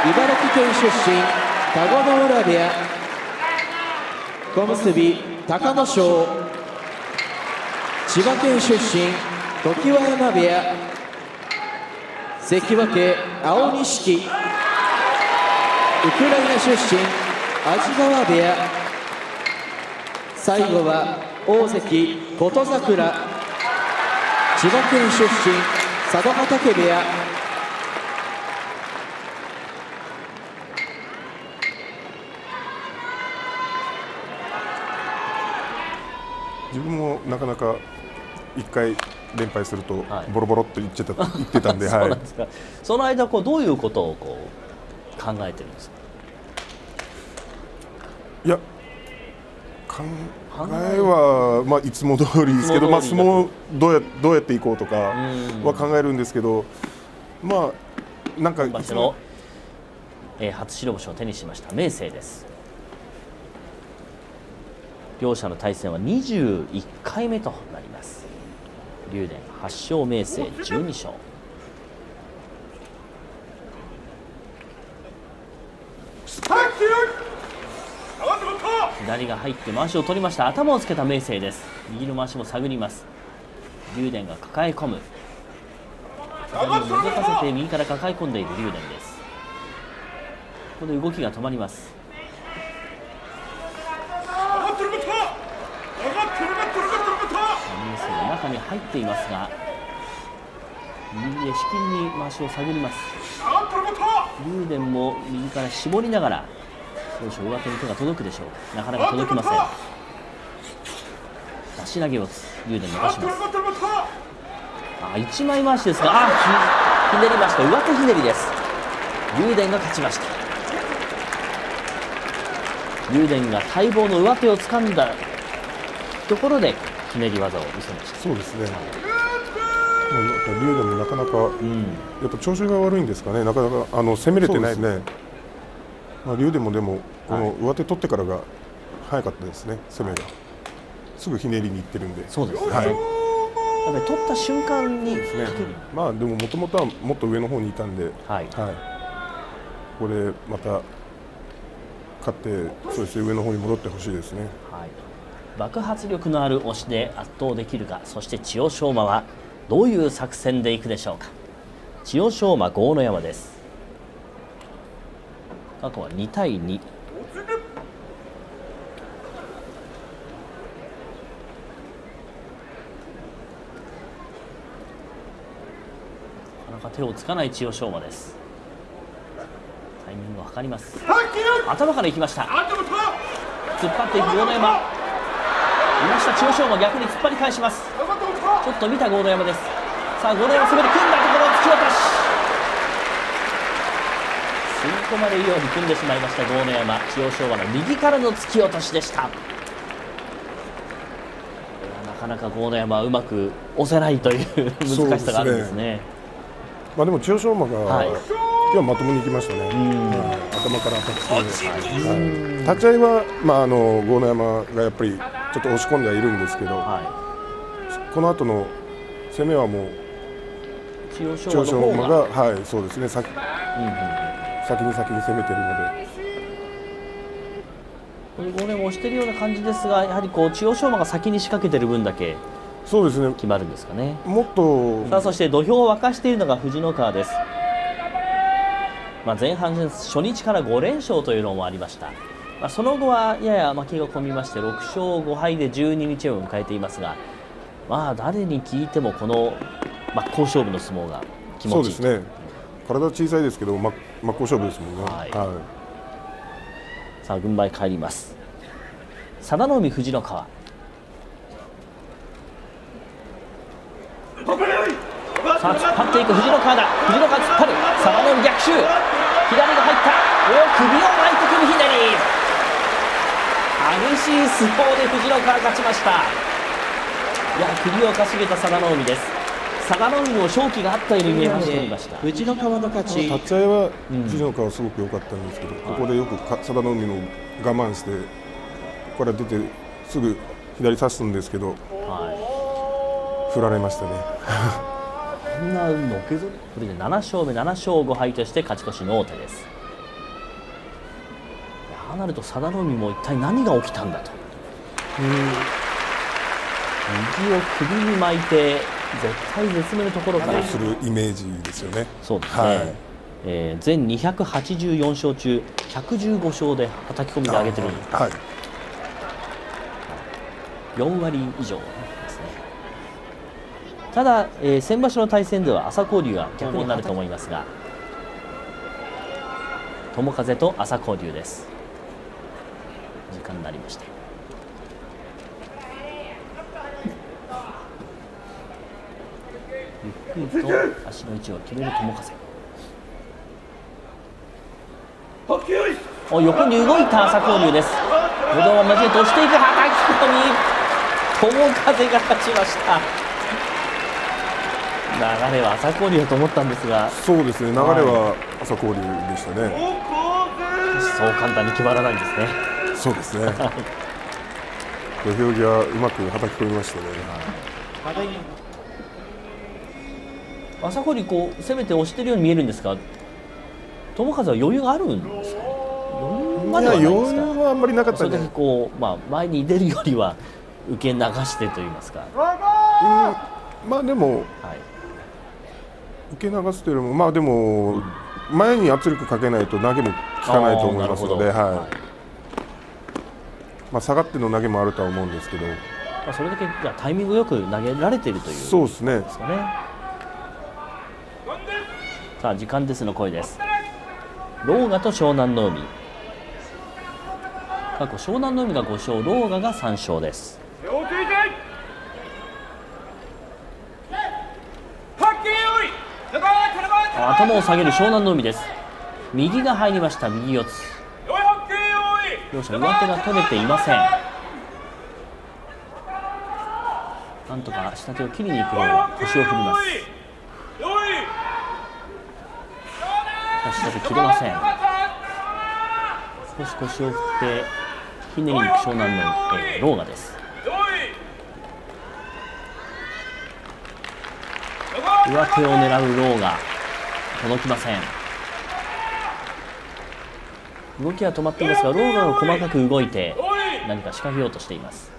茨城県出身田子ノ浦部屋、小結隆の勝。千葉県出身常盤山部屋、関脇青錦。ウクライナ出身安治川部屋、最後は大関琴櫻。千葉県出身佐渡ヶ嶽部屋。自分もなかなか1回連敗するとボロボロっと言ってたんで、そうなんですか。その間どういうことを考えてるんですか。いや、考えは、いつも通りですけど、相撲どうやっていこうとかは考えるんですけど、なんか今場所の初白星を手にしました明生です。両者の対戦は21回目となります。竜電8勝、明生12勝。左が入って回しを取りました。頭をつけた明生です。右の回しも探ります。竜電が抱え込む。左を覗かせて右から抱え込んでいる竜電です。ここで動きが止まります。明生の中に入っていますが、右で至近に回しを探ります。竜電も右から絞りながら、少々上手に手が届くでしょうか。なかなか届きません。出し投げを竜電残します。一枚回しですが、ひねりました。上手ひねりです。竜電が勝ちました。竜電が待望の上手を掴んだところでひねり技を見せました。そうですね。竜電もなかなか、やっぱ調子が悪いんですかね。なかなか攻めれてないですね。竜電もでもこの上手取ってからが早かったですね。攻めがすぐひねりにいってるんで。そうですね。やっぱり取った瞬間にですね。でももともとはもっと上の方にいたんで、これまた勝ってそうですね、上の方に戻ってほしいですね。爆発力のある押しで圧倒できるか。そして千代翔馬はどういう作戦でいくでしょうか。千代翔馬、豪ノ山です。過去は2対2。なかなか手をつかない千代翔馬です。タイミングを図ります。頭からいきました。突っ張っていく豪ノ山。いました千代翔馬、逆に突っ張り返します。ちょっと見た豪ノ山です。さあ豪ノ山攻めて組んだところ、突き落とし。吸い込まれるように組んでしまいました豪ノ山。千代翔馬の右からの突き落としでした。なかなか豪ノ山はうまく押せないという難しさがあるんですね。でも千代翔馬が、今日はまともにいきましたね。頭からアタックして、立ち合いは、豪ノ山がやっぱりちょっと押し込んではいるんですけど、この後の攻めはもう千代翔馬が、そうですね、先に攻めているので。これ豪ノ山押しているような感じですが、やはり千代翔馬が先に仕掛けている分だけそうですね、決まるんですかね。もっとさあ、そして土俵を沸かしているのが藤ノ川です。前半初日から5連勝というのもありました。その後はやや負けが込みまして6勝5敗で12日を迎えていますが、誰に聞いてもこの真っ向勝負の相撲が気持ちいい。そうですね、体小さいですけど真っ向勝負ですもんね。さあ軍配返ります。佐田の海、藤ノ川。さあ突っ張っていく藤ノ川だ。藤ノ川突っ張る。佐田の海逆襲。左が入った。首を巻いて首ひねり。激しい相撲で藤ノ川勝ちました。首をかしげた佐田の海です。佐田の海の勝機があったように見えました。藤ノ川の勝ち。立ち合いは藤ノ川すごく良かったんですけど、ここでよく佐田の海の我慢して、ここから出てすぐ左差すんですけど、振られましたね。こんなのけぞこれで7勝目、7勝5敗として勝ち越しの王手です。なると佐田の海も一体何が起きたんだと、右を首に巻いて絶対絶命のところからするイメージですよね。そうですね、全284勝中115勝で叩き込みで上げてる、はい、 4割以上ですね。ただ、先場所の対戦では朝紅龍は逆になると思いますが、友風と朝紅龍です。時間になりました。ゆっくりと足の位置を決める友風。横に動いた朝紅龍です。ぶどうを交えて押していく、はたき込み、友風が勝ちました。流れは朝紅龍だと思ったんですが、そうですね、流れは朝紅龍でしたね。そう簡単に決まらないんですね。そうですね。土俵際うまく叩き込みましたね。朝紅龍こう攻めて押してるように見えるんですが、友風は余裕があるんですか。余裕はあんまりなかったそれだけこう、前に出るよりは受け流してといいますか、まあでも、受け流すというよりも、でも前に圧力かけないと投げも効かないと思いますので、下がっての投げもあるとは思うんですけど、それだけタイミングよく投げられているという、そうですね。さあ時間ですの声です。狼雅と湘南の海、過去湘南の海が5勝、狼雅が3勝です。頭を下げる湘南の海です。右が入りました、右四つ。両者上手が取れていません。なんとか下手を切りに行く狼雅、腰を振ります。下手切れません。少し腰を振ってひねりに行く湘南の狼雅です。上手を狙う狼雅、届きません。動きは止まっていますが、狼雅が細かく動いて何か仕掛けようとしています。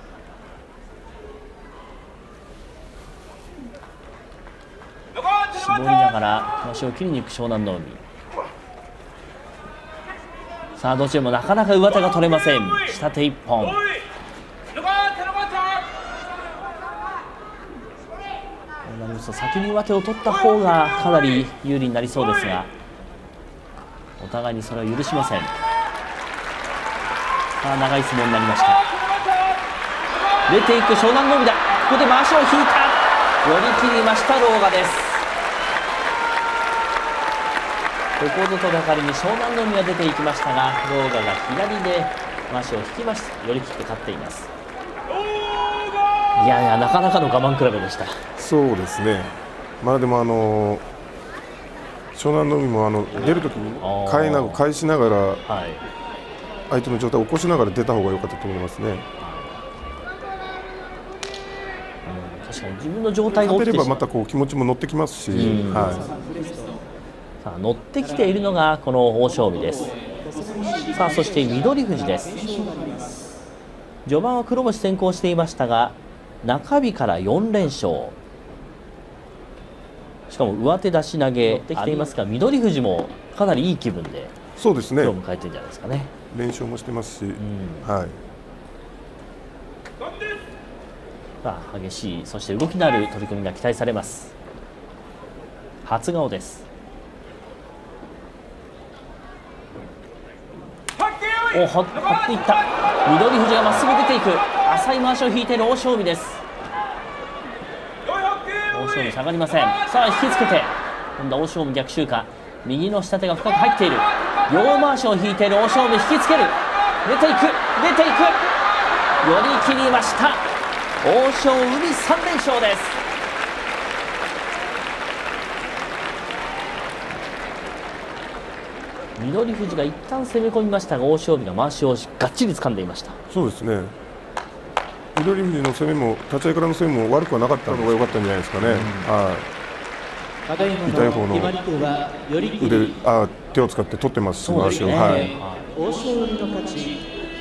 絞りながら足を切りに行く湘南の海。さあどちらもなかなか上手が取れません。下手一本。先に上手を取った方がかなり有利になりそうですが、お互いにそれを許しません。さあ長い相撲になりました。出ていく湘南の海だ。ここで回しを引いた。寄り切りました狼雅です。ここぞとばかりに湘南の海が出ていきましたが、狼雅が左で回しを引きました。寄り切って勝っています。いやいや、なかなかの我慢比べでした。そうですね。でも湘南の海も出るときに返しながら、相手の状態を起こしながら出た方が良かったと思いますね。確かに自分の状態が起きてしまう。勝てればまたこう気持ちも乗ってきますし、さあ乗ってきているのがこの欧勝海です。さあそして翠富士です。序盤は黒星先行していましたが、中日から4連勝、しかも上手出し投げできていますが、翠富士もかなりいい気分でそうですね、今日迎えてるんじゃないですかね。連勝もしてますし、さあ激しい、そして動きのある取り組みが期待されます。初顔です。張っていった。翠富士がまっすぐ出ていく。浅い回しを引いている欧勝海です。欧勝海下がりません。さあ引きつけて、今度は欧勝海逆襲か。右の下手が深く入っている。両回しを引いている欧勝海、引きつける。出ていく、出ていく。寄り切りました。欧勝海3連勝です。翠富士が一旦攻め込みましたが、欧勝海が回しをがっちり掴んでいました。そうですね。翠富士の攻めも立ち合いからの攻めも悪くはなかったのが良かったんじゃないですかね。痛い方の手を使って取ってますし、回しを。欧勝海の勝ち。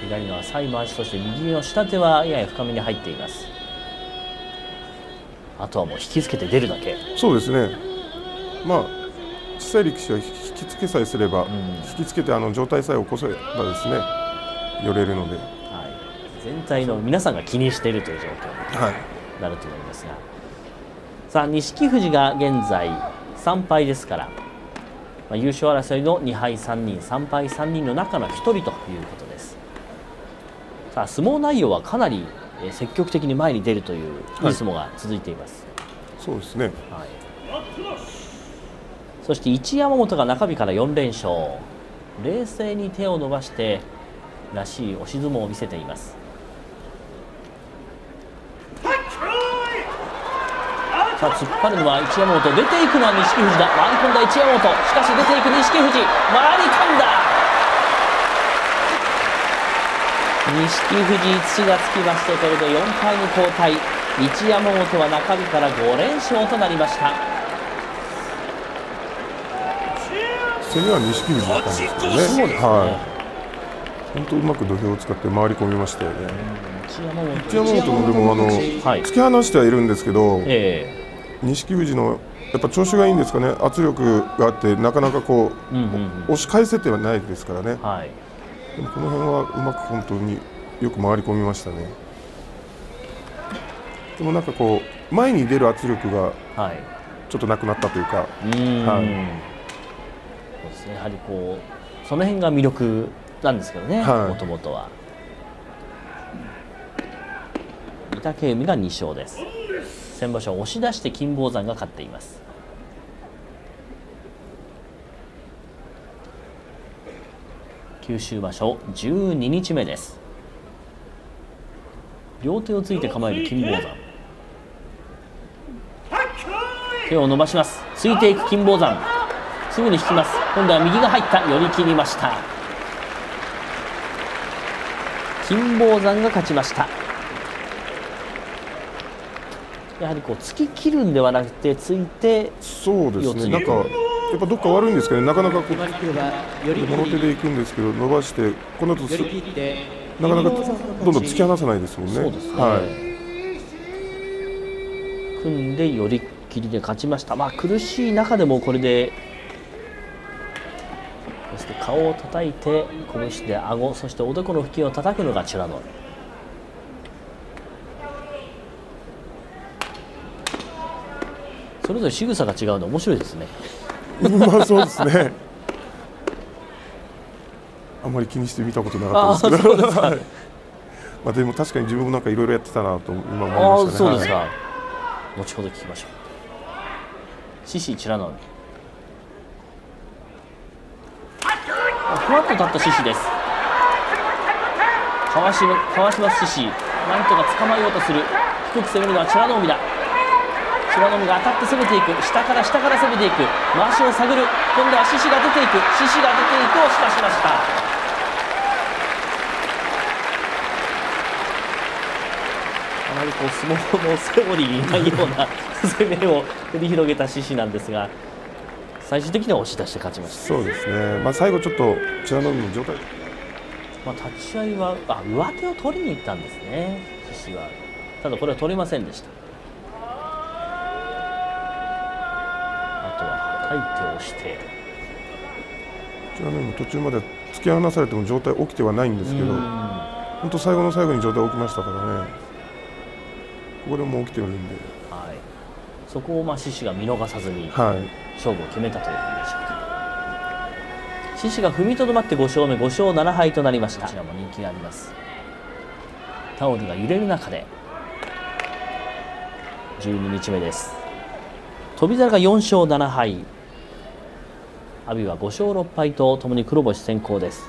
左の浅い回し、そして右の下手はやや深めに入っています。あとはもう引きつけて出るだけ。そうですね、まあ小さい力士は引きつけさえすれば、引きつけて上体さえ起こせばですね、寄れるので、はい、全体の皆さんが気にしているという状況はい、になると思いますが、さあ錦富士が現在3敗ですから、優勝争いの2敗3人3敗3人の中の1人ということです。さあ相撲内容はかなり積極的に前に出るといういい相撲が続いています。そうですね、はい、そして一山本が中日から4連勝、冷静に手を伸ばしてらしい押し相撲を見せています。さあ突っ張るのは一山本、出ていくのは錦富士だ。回り込んだ一山本、しかし出ていく錦富士、回り込んだ錦富士、土がつきまして、これで4敗に後退。一山本は中日から5連勝となりました。攻めは錦富士だったんですけどね、そうですね、はい、本当うまく土俵を使って回り込みましたよね。一山本もでもはい、突き放してはいるんですけど、錦富士のやっぱ調子がいいんですかね、圧力があってなかなかこう、押し返せてはないですからね、はい、でもこの辺はうまく本当によく回り込みましたね。でもなんかこう前に出る圧力がちょっとなくなったというか、そうですね、やはりこうその辺が魅力なんですけどね、もともとは。御嶽海が2勝です。先場所押し出して金峰山が勝っています。九州場所12日目です。両手をついて構える金峰山、手を伸ばします。ついていく金峰山、すぐに引きます。今度は右が入った、寄り切りました。金峰山が勝ちました。やはりこう突き切るんではなくてついて、そうですね、なんかやっぱどっか悪いんですけど、なかなかこう物手でいくんですけど、伸ばしてこの後なかなかどんどん突き放さないですもんね。そうですね、はい、組んで寄り切りで勝ちました。苦しい中でもこれで、そして顔を叩いて拳で顎、そしておでこの付近を叩くのが美ノ海。それぞれ仕草が違うの面白いですね。まあそうですね。あんまり気にして見たことなかったですけど、まあでも確かに自分もなんかいろいろやってたなと今思いましたね。そうですか。後ほど聞きましょう。獅子美ノ海。ふわっと立った獅子です。かわします獅子。なんとか捕まえようとする。低く攻めるのは美ノ海だ。美ノ海が当たって攻めていく、下から攻めていく、回しを探る、今度は獅子が出ていく、獅子が出ていくをしかしました。あまりこう相撲のセオリーにないような攻めを繰り広げた獅子なんですが、最終的には押し出して勝ちました。そうですね、まあ、最後ちょっと美ノ海の状態、立ち合いは上手を取りに行ったんですね、獅子は。ただこれは取れませんでした。相手を押して、美ノ海も途中まで突き放されても状態起きてはないんですけど、本当最後の最後に状態起きましたからね。ここでもう起きてるんで、はい、そこを獅子が見逃さずに勝負を決めたという感じでしょうか。獅子が踏みとどまって5勝目、5勝7敗となりました。こちらも人気があります。タオルが揺れる中で12日目です。翔猿が4勝7敗、阿炎は5勝6敗とともに黒星先行です。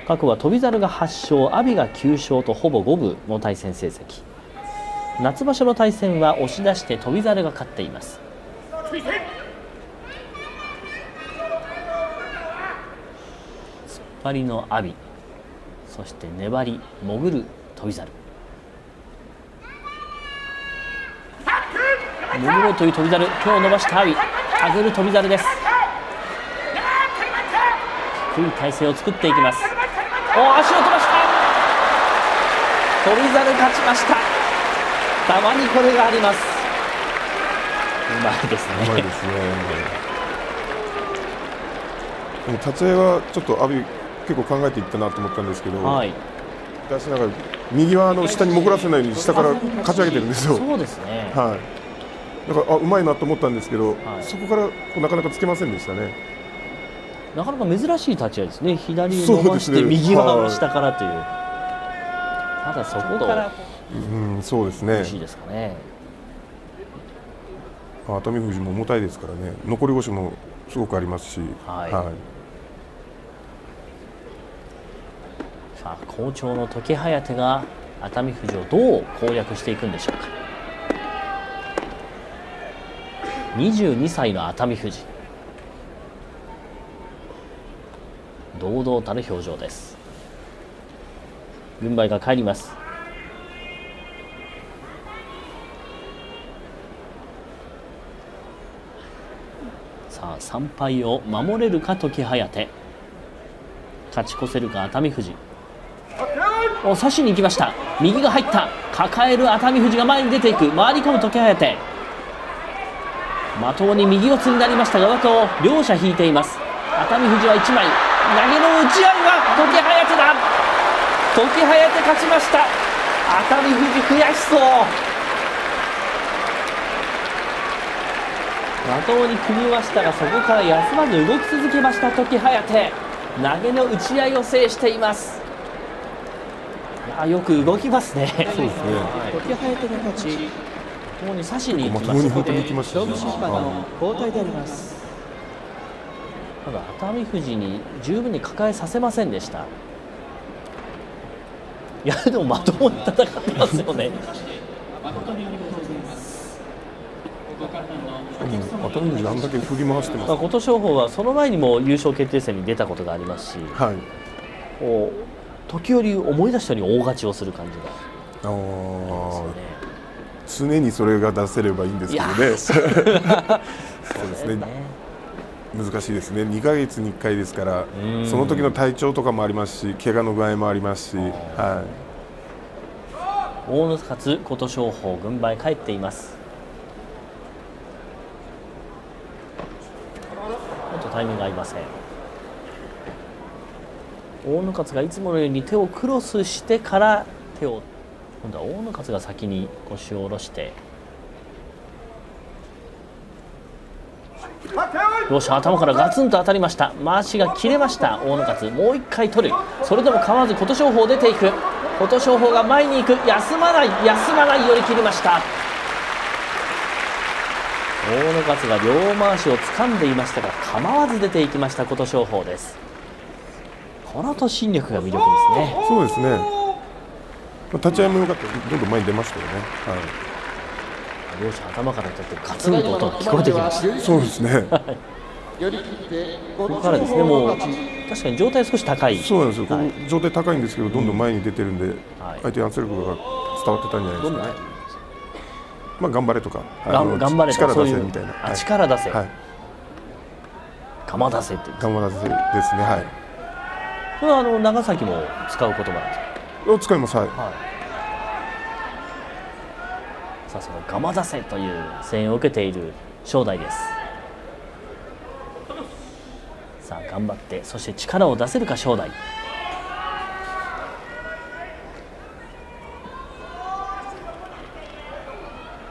過去は翔猿が8勝、阿炎が9勝とほぼ五分の対戦成績。夏場所の対戦は押し出して翔猿が勝っています。突っ張りの阿炎、そして粘り潜る翔猿。潜ろうという翔猿、手を伸ばした阿炎、上げる翔猿です。低い体勢を作っていきます。足を飛ばした。翔猿勝ちました。たまにこれがあります。うまいですね。うまいですね。でも立ち合いはちょっと阿炎結構考えていったなと思ったんですけど、はい、出しながら右は下に潜らせないように下からかち上げてるんですよ。そうですね。はい。だからうまいなと思ったんですけど、はい、そこからなかなかつけませんでしたね。なかなか珍しい立ち合いですね。左に伸ばして右は下からという。ただそこからそうですね。欲しいですかね。熱海富士も重たいですからね。残り腰もすごくありますし。はい。はい、さあ好調の時疾が熱海富士をどう攻略していくんでしょうか。22歳の熱海富士、堂々たる表情です。軍配が返ります。さあ3敗を守れるか時疾、勝ち越せるか熱海富士。差しに行きました。右が入った。抱える熱海富士が前に出ていく。回り込む時疾、的に右四つになりましたが枠を両者引いています。熱海富士は1枚投げの打ち合いは時疾だ。時疾勝ちました。熱海富士悔しそう。的に組みましたがそこから休まず動き続けました時疾。投げの打ち合いを制しています。いやよく動きますね。そうですね。時疾の勝ち。ともに差しに行きまともに本当に行きましたね。勝負審判の交代であります。ただ熱海富士に十分に抱えさせませんでした。いやでもまともに戦ってますよね。熱海富士あんだけ振り回してます。琴勝峰はその前にも優勝決定戦に出たことがありますし、はい。時折思い出したように大勝ちをする感じがあですね。常にそれが出せればいいんですけどね。そうですね。難しいですね。2ヶ月に1回ですから、その時の体調とかもありますし、怪我の具合もありますし、はい。大野勝琴勝峰軍配返っています。ちょっとタイミング合いません。大野勝がいつものように手をクロスしてから手を、今度は大野勝が先に腰を下ろして、両者頭からガツンと当たりました。まわしが切れました大野勝。もう一回取る。それでも構わず琴勝峰出ていく。琴勝峰が前に行く。休まない寄り切りました。大野勝が両回しを掴んでいましたが構わず出ていきました琴勝峰です。この突進力が魅力ですね。そうですね。立ち合いも良かった。どんどん前に出ましたよね。はい。両者頭から取ってガツンと音が聞こえてきました。そうですね。ここからですね、もう確かに状態少し高い。そうなんですよ。はい、ここ状態高いんですけど、どんどん前に出てるんで、はい、相手の圧力が伝わってたんじゃないですかね。まあ頑張れとか、頑張れと力そういう出せみたいな。はい、力出せ、はい、釜出せっていう。頑張らせですね。はい。これは長崎も使う言葉なんですか。使います。はい。さあそのガマ出せという声援を受けている正代です。さあ頑張って、そして力を出せるか正代。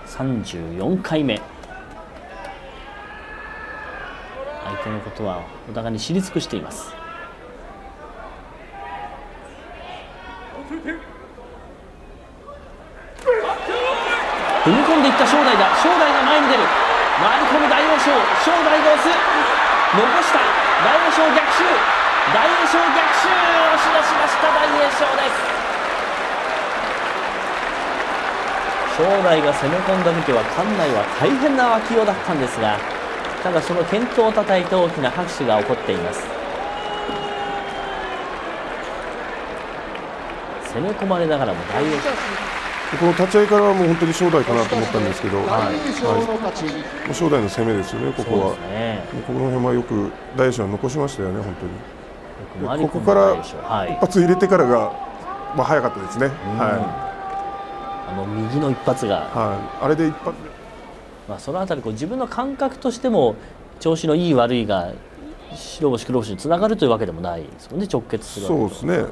34回目。相手のことはお互いに知り尽くしています。踏み込んでいった正代だ。正代が前に出る。回り込む大栄翔。正代が押す。残した。大栄翔逆襲。大栄翔逆襲。押し出しました大栄翔です。正代が攻め込んだ時は館内は大変な沸きようだったんですが、ただその健闘をたたいて大きな拍手が起こっています。攻め込まれながらも大栄翔、この立ち合いからはもう本当に正代かなと思ったんですけど、もう正代の攻めですよね、ここは。この辺はよく大栄翔は残しましたよね、本当に。ここからはい一発入れてからが、まあ、早かったですね、右の一発が、あれで一発で、そのあたり自分の感覚としても調子のいい悪いが白星黒星につながるというわけでもないですよね、直結するわけそうですね。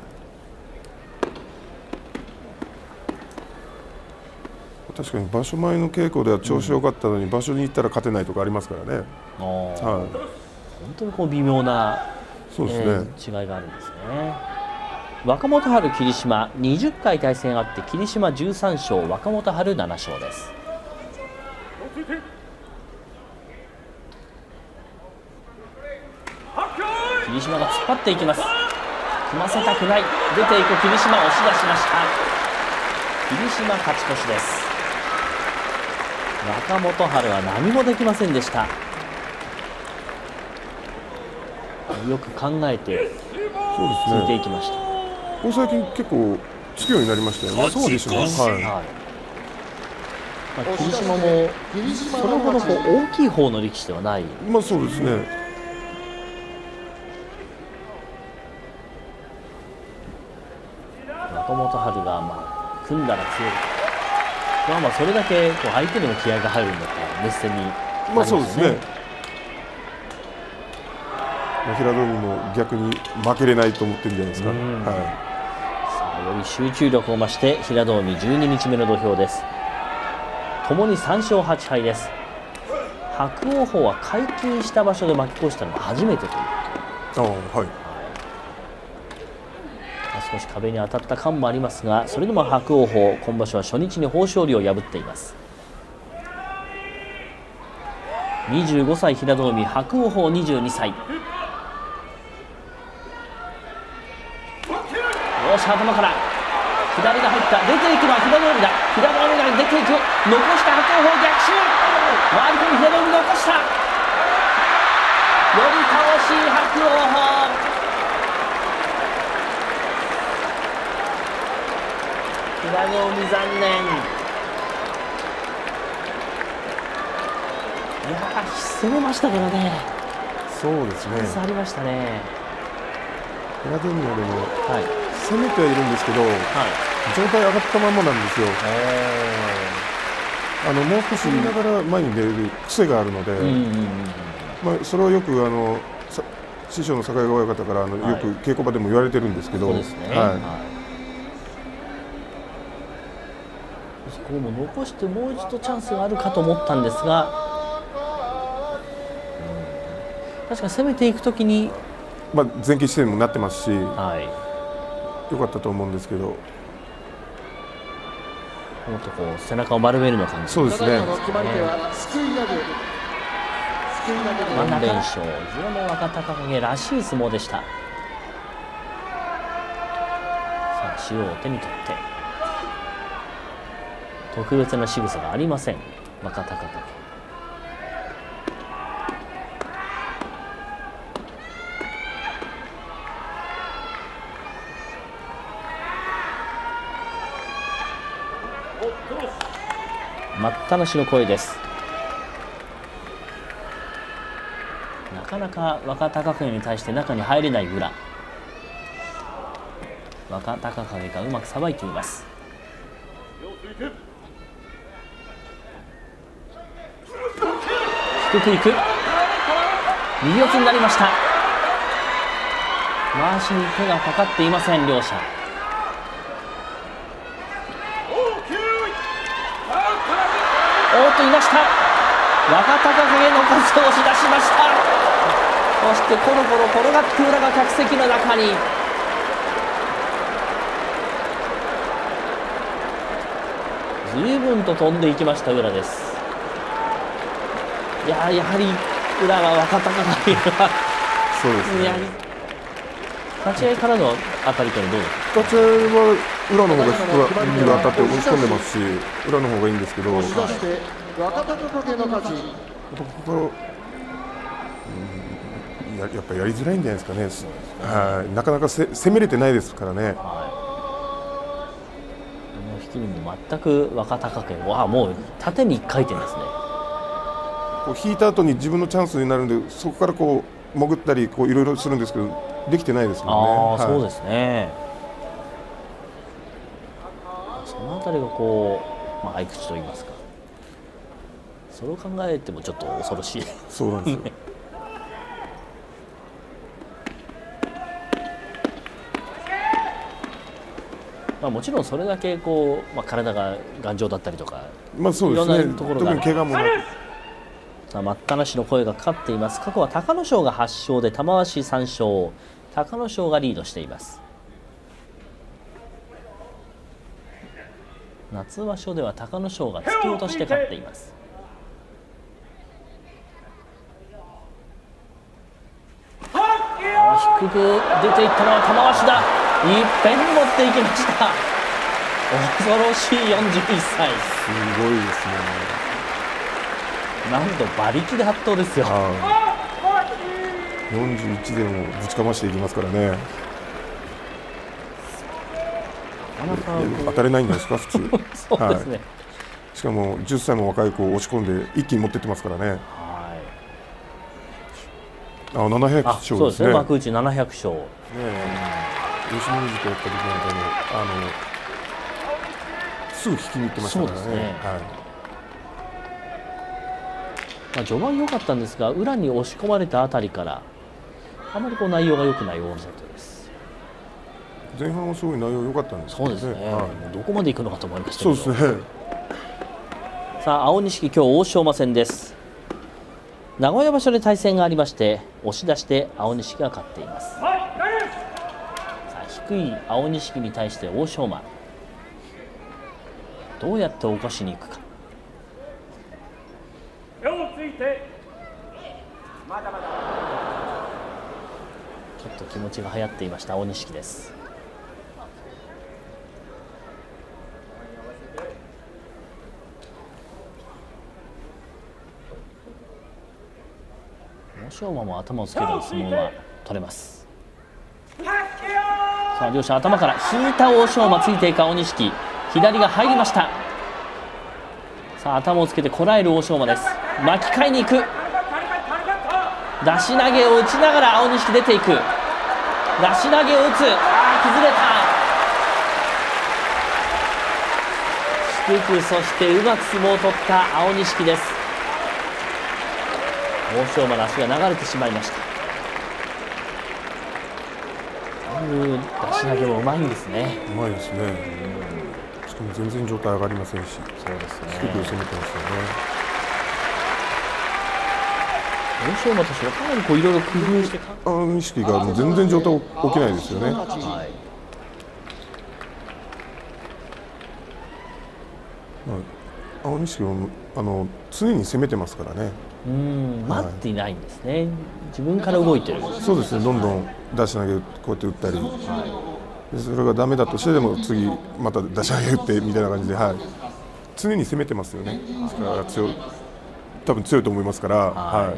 確かに場所前の稽古では調子良かったのに、場所に行ったら勝てないとかありますからね。本当に微妙な、そうですね、違いがあるんですね。若元春、霧島20回対戦あって霧島13勝、若元春7勝です。霧島が突っ張っていきます。組ませたくない、出ていく霧島、押し出しました。霧島勝ち越しです。若元春は何もできませんでした。よく考えてついていきました。ここ最近結構つくようになりましたよね。そうですね、霧島もそれほど大きい方の力士ではない。そうですね。若元春が組んだら強い。それだけ相手にも気合が入るんだったら熱戦になりますね。そうですね。平戸海も逆に負けれないと思ってるんじゃないですか。さあより集中力を増して平戸海12日目の土俵です。ともに3勝8敗です。伯桜鵬は解禁した場所で負け越したのが初めてという。少し壁に当たった感もありますが、それでも伯桜鵬今場所は初日に豊昇龍を破っています。25歳平戸海、伯桜鵬22歳。よし、頭から左が入った、出ていくのは平戸海だ。平戸海が出ていく、残した伯桜鵬、逆襲、回り込み平戸海残した、寄り倒し伯桜鵬。平戸海残念。攻めましたからね。そうですね。ありましたね。平戸海はでも、攻めてはいるんですけど、状態上がったままなんですよ。もう少しながら前に出る癖があるので、それはよく師匠の境川親方からよく稽古場でも言われてるんですけど、そこも残してもう一度チャンスがあるかと思ったんですが、確かに攻めていくときに、前傾姿勢にもなってますし、よかったと思うんですけど、もっと背中を丸めるような感じ。そうですね。4連勝、地の若隆景らしい相撲でした。さあ塩を手に取って特別な仕草がありません、若隆景。待ったなしの声です。なかなか若隆景に対して中に入れない宇良。若隆景がうまくさばいています。低くいく、右四つになりました。回しに手がかかっていません、両者。いました。若隆景のパスを押し出しました。そしてコロコロ転がって宇良が客席の中に。随分と飛んでいきました宇良です。やはり宇良は若隆景はそうですね。立ち合いからの当たりというのはどうですか。立ち合いは宇良の方が低く当たって押し込んでますし、宇良の方がいいんですけど、ここやっぱりやりづらいんじゃないですかね。なかなか攻めれてないですからね。引きにも全く若隆景はもう縦に1回転ですね。引いた後に自分のチャンスになるんで、そこから潜ったりいろいろするんですけど、できてないですもんね。そうですね。そのあたりがこう、合い口と言いますか、それを考えてもちょっと恐ろしい。そうなんですよ。もちろんそれだけこう、体が頑丈だったりとか、そうですね。いろんなところが特に怪我もなく。さあ待ったなしの声がかかっています。過去は隆の勝が8勝で玉鷲3勝、隆の勝がリードしています。夏場所では隆の勝が突き落として勝っています。低く出ていったのは玉鷲だ。いっぺんに持っていきました。恐ろしい41歳。すごいですね。なんと馬力で圧倒ですよ。41でもぶちかましていきますからね。なかなか当たれないんじゃないですか普通。そうですね。しかも10歳も若い子を押し込んで一気に持ってってますからね。700勝ですね。そうですね。幕内700勝。吉野富士とやった時なんかすぐ引きに行ってましたからね。そうですね。序盤良かったんですが、裏に押し込まれたあたりからあまり内容が良くない大野里です。前半はすごい内容良かったんですけどね。そうですね。どこまで行くのかと思いましたけど。そうですね。さあ青錦、今日欧勝馬戦です。名古屋場所で対戦がありまして、押し出して青錦が勝っています。さあ低い青錦に対して欧勝馬、どうやって起こしに行くか。ちょっと気持ちが流行っていました青錦です。欧勝馬も頭をつけた相撲は取れます。さあ両者頭から引いた欧勝馬、ついていく青錦、左が入りました。さあ頭をつけてこらえる欧勝馬です。巻き替えに行く、出し投げを打ちながら青錦出ていく、出し投げを打つ、崩れた。低く、そしてうまく相撲を取った青錦です。欧勝馬の足が流れてしまいました。こういう出し投げもうまいんですね。うまいですね。しかも全然状態上がりませんし、そうですね。低く攻めてますよね。欧勝馬としてはかなりいろいろ工夫して錦がもう全然状態起きないですよね。青錦は常に攻めてますからね。待っていないんですね。自分から動いてる。そうですね。どんどん出し投げこうやって打ったり、でそれがダメだとしてでも次また出し投げ打ってみたいな感じで、常に攻めてますよね。ですから多分強いと思いますから。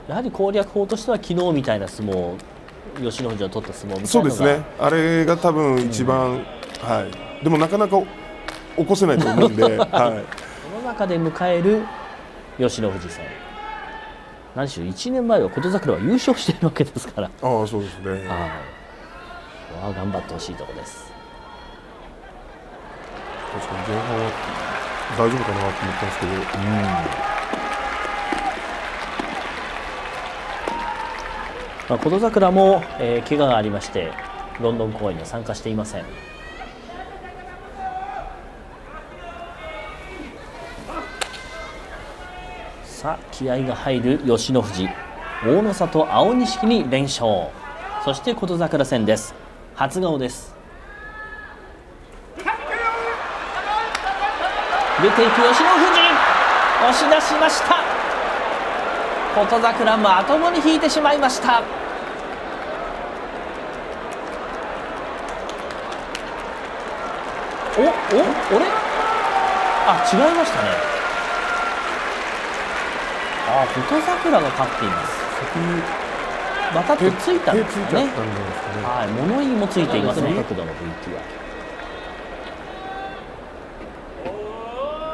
やはり攻略法としては昨日みたいな相撲、吉野富士の取った相撲みたいなのが、そうですね。あれが多分一番、でもなかなか起こせないと思うんで、その中で迎える吉野富士戦、何しろ1年前は琴櫻は優勝しているわけですから、そうですね。ここは頑張ってほしいところです。確かに前半は大丈夫かなと思ったんですけど、琴櫻も、怪我がありましてロンドン公演には参加していません。さあ気合が入る吉野富士、大の里青錦に連勝、そして琴櫻戦です。初顔です。出ていく吉野富士、押し出しました。琴櫻まともに引いてしまいました。あれ？違いましたね。琴櫻が勝っています。バタッとついたんですかね。物言いもついていますね。角度の VT は。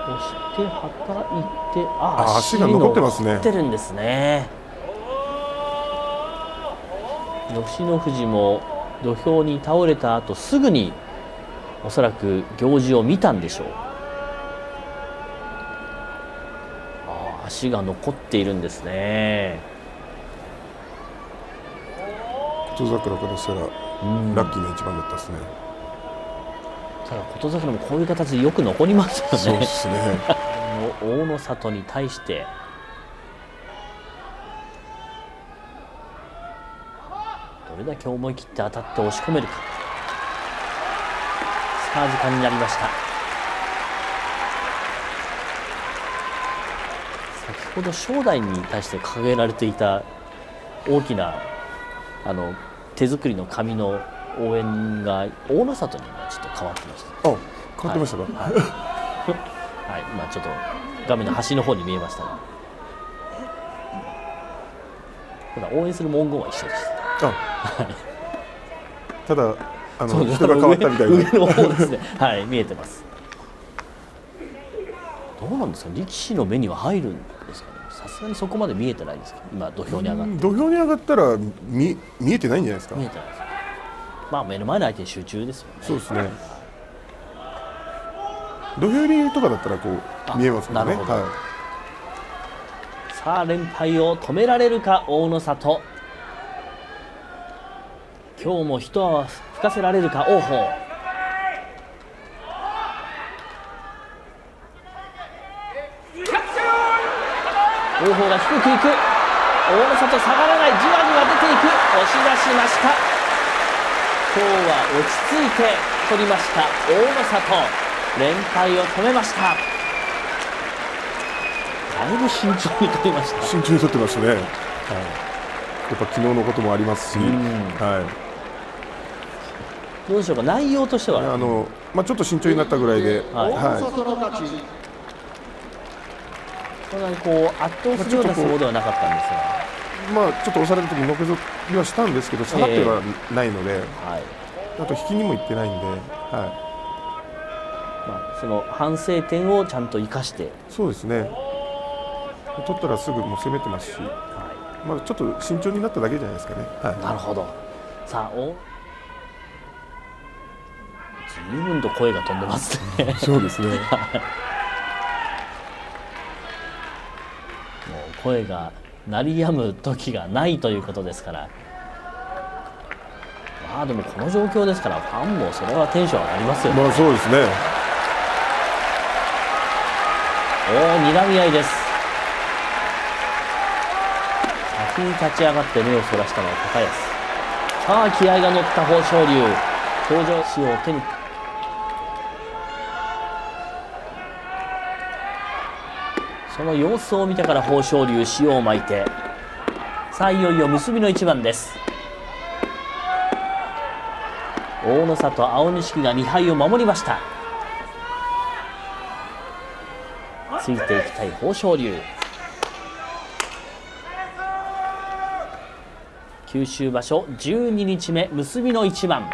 そしてはたいて、足が残ってますね。残ってるんですね。吉野富士も土俵に倒れた後すぐにおそらく行司を見たんでしょう。足が残っているんですね。琴櫻からしたらラッキーな一番だったですね。ただ琴櫻もこういう形でよく残りますよね。そうですね。大野里に対してどれだけ思い切って当たって押し込めるか。さあ時間になりました。先ほど正代に対して掲げられていた大きな手作りの紙の応援が大野里にちょっと変わってました。あ、変わってましたか。はい、はい、今ちょっと画面の端の方に見えましたが、ただ応援する文言は一緒でした。あ、ただ人が変わったみたいな。上の方ですね。はい、見えてます。どうなんですか、力士の目には入るんですかね。さすがにそこまで見えてないですか。今土俵に上がって土俵に上がったら見えてないんじゃないですか。見えてないですか。まあ目の前の相手に集中ですよね。そうですね。土俵入りとかだったらこう見えますからね。なるほど。はい、さあ連敗を止められるか大野里。今日も一泡吹かせられるか王鵬。王鵬が低くいく。大野里下がらない。じわじわ出ていく。押し出しました。今日は落ち着いて取りました大野里。連敗を止めました。だいぶ慎重に取りました。慎重に取ってましたね。やっぱ昨日のこともありますし、はい。どうでしょうか、内容としては。ちょっと慎重になったぐらいで、そんなにこう圧倒するような相撲ではなかったんですが、ちょっと押された時にのけぞりはしたんですけど、下がってはないので、あと引きにもいってないんで、その反省点をちゃんと生かして。そうですね。取ったらすぐもう攻めてますし、ちょっと慎重になっただけじゃないですかね。なるほど。さあ随分と声が飛んでますね。そうですね。もう声が鳴り止む時がないということですから、でもこの状況ですからファンもそれはテンション上がりますよね。そうですね。睨み合いです。先に立ち上がって目をそらしたのは高安。さあ気合が乗った豊昇龍。登場しを手に。その様子を見てから豊昇龍塩を巻いて、さあいよいよ結びの一番です。大野里、青錦が2敗を守りました。ついていきたい豊昇龍。九州場所12日目結びの一番、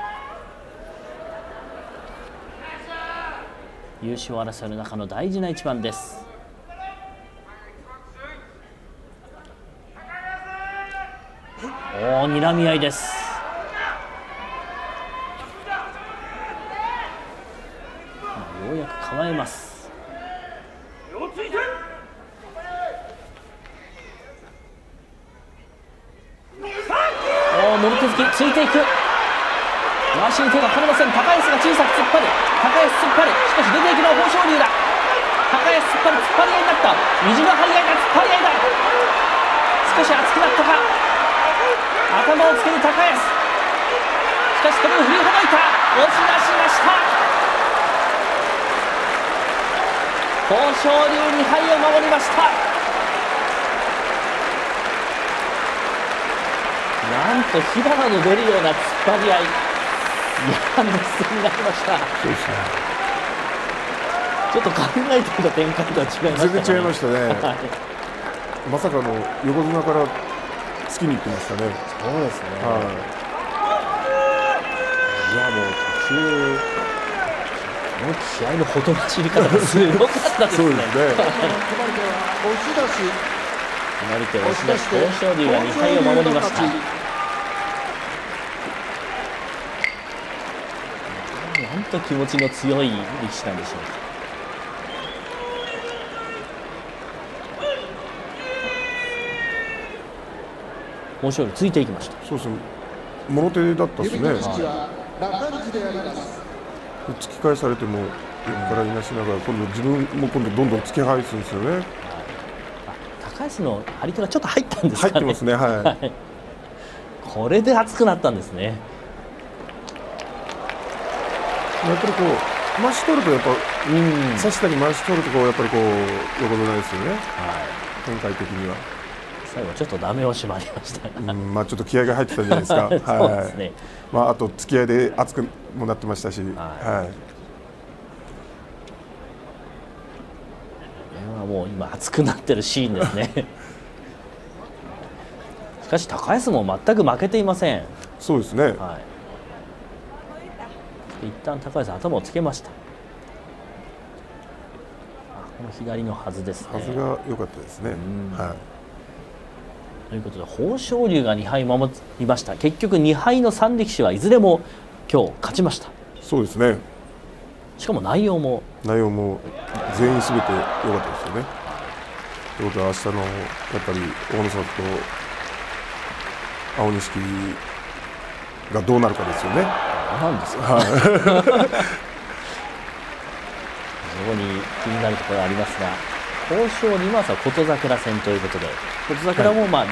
優勝争いの中の大事な一番です。睨み合いです。ようやく構えます。もろ手突き、ついていく。まわしに手がかかりません。高安が小さく突っ張る。高安突っ張る。しかし出ていくのは豊昇龍だ。高安突っ張る。突っ張り合いになった。右の張り合いだ。突っ張り合いだ。少し熱くなったか。頭をつける高安。しかしそれを振りほどいた。押し出しました。豊昇龍2敗を守りました。なんと火花の出るような突っ張り合い、熱戦になりました。そうですね。ちょっと考えていた展開とは違いましたね。全然違いましたね。まさかの横綱から突きに行ってましたね。そうですね。いやもう途中この気合のほとばしり方がすごかったですね。そうですね。押し出し。決まり手押し出し、豊昇龍が2敗を守りました。さあ、大野里、豊昇龍、豊昇龍が2敗を守りました。さあ、と気持ちの強い力士なんでしょうか。豊昇龍ついていきました。そうですね、もろ手だったですね、突き返されても横からいなしながら、今度自分も今度どんどん突き返すんですよね。高安の張り手がちょっと入ったんですかね。入ってますね、はい。これで熱くなったんですね。やっぱりこう回し取ると、やっぱ差したり回し取るとこうやっぱりこう横綱ですよね、展開的には。最後ちょっとダメ押しもありましたが、まあちょっと気合が入ってたんじゃないですか。そうですね。まああと付き合いで熱くもなってましたし、はい。これはもう今熱くなってるシーンですね。しかし高安も全く負けていません。そうですね。一旦高安頭をつけました。この左のはずですね。はずが良かったですね。はい。ということで豊昇龍が2敗守りました。結局2敗の3力士はいずれも今日勝ちました。そうですね。しかも内容も全員すべて良かったですよね。ということは明日のやっぱり大野さんと青錦がどうなるかですよね。なんですか、はい、非常に気になるところがありますが、豊昇龍は琴櫻戦ということで、琴櫻もまあ